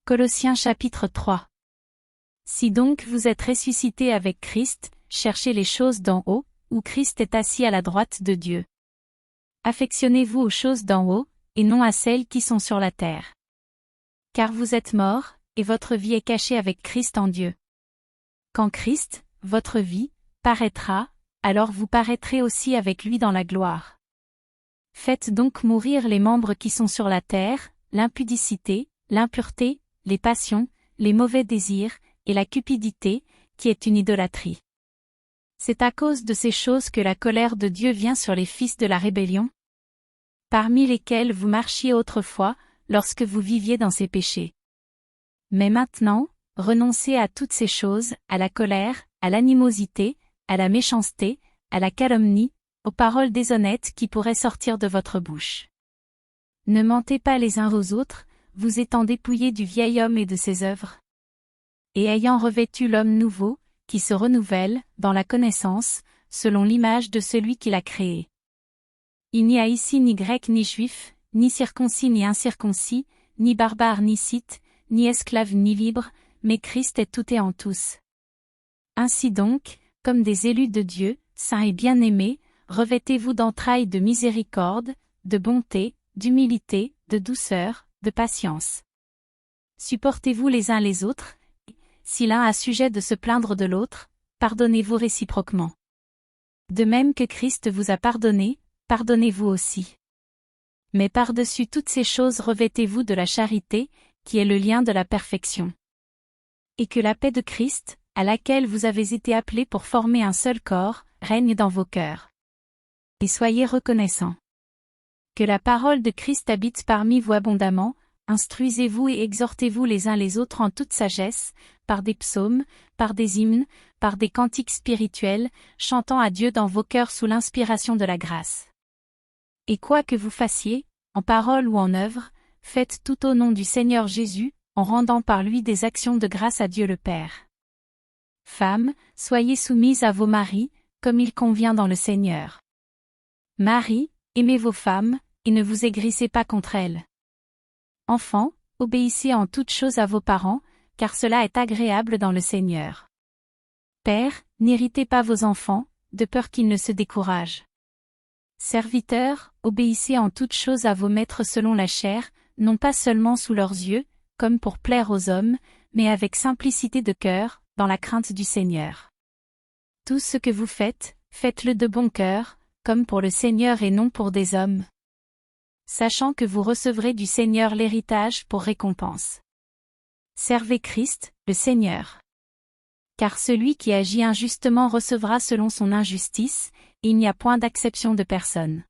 Colossiens chapitre 3. Si donc vous êtes ressuscités avec Christ, cherchez les choses d'en haut, où Christ est assis à la droite de Dieu. Affectionnez-vous aux choses d'en haut, et non à celles qui sont sur la terre. Car vous êtes morts, et votre vie est cachée avec Christ en Dieu. Quand Christ, votre vie, paraîtra, alors vous paraîtrez aussi avec lui dans la gloire. Faites donc mourir les membres qui sont sur la terre, l'impudicité, l'impureté, les passions, les mauvais désirs, et la cupidité, qui est une idolâtrie. C'est à cause de ces choses que la colère de Dieu vient sur les fils de la rébellion, parmi lesquels vous marchiez autrefois, lorsque vous viviez dans ces péchés. Mais maintenant, renoncez à toutes ces choses, à la colère, à l'animosité, à la méchanceté, à la calomnie, aux paroles déshonnêtes qui pourraient sortir de votre bouche. Ne mentez pas les uns aux autres, vous étant dépouillés du vieil homme et de ses œuvres. Et ayant revêtu l'homme nouveau, qui se renouvelle, dans la connaissance, selon l'image de celui qui l'a créé. Il n'y a ici ni grec ni juif, ni circoncis ni incirconcis, ni barbare ni scythe, ni esclave ni libre, mais Christ est tout et en tous. Ainsi donc, comme des élus de Dieu, saints et bien-aimés, revêtez-vous d'entrailles de miséricorde, de bonté, d'humilité, de douceur, de patience. Supportez-vous les uns les autres, et, si l'un a sujet de se plaindre de l'autre, pardonnez-vous réciproquement. De même que Christ vous a pardonné, pardonnez-vous aussi. Mais par-dessus toutes ces choses revêtez-vous de la charité, qui est le lien de la perfection. Et que la paix de Christ, à laquelle vous avez été appelés pour former un seul corps, règne dans vos cœurs. Et soyez reconnaissants. Que la parole de Christ habite parmi vous abondamment, instruisez-vous et exhortez-vous les uns les autres en toute sagesse, par des psaumes, par des hymnes, par des cantiques spirituels, chantant à Dieu dans vos cœurs sous l'inspiration de la grâce. Et quoi que vous fassiez, en parole ou en œuvre, faites tout au nom du Seigneur Jésus, en rendant par lui des actions de grâce à Dieu le Père. Femmes, soyez soumises à vos maris, comme il convient dans le Seigneur. Maris, aimez vos femmes, et ne vous aigrissez pas contre elles. Enfants, obéissez en toutes choses à vos parents, car cela est agréable dans le Seigneur. Pères, n'irritez pas vos enfants, de peur qu'ils ne se découragent. Serviteurs, obéissez en toutes choses à vos maîtres selon la chair, non pas seulement sous leurs yeux, comme pour plaire aux hommes, mais avec simplicité de cœur, dans la crainte du Seigneur. Tout ce que vous faites, faites-le de bon cœur, comme pour le Seigneur et non pour des hommes, sachant que vous recevrez du Seigneur l'héritage pour récompense. Servez Christ, le Seigneur. Car celui qui agit injustement recevra selon son injustice, et il n'y a point d'acception de personne.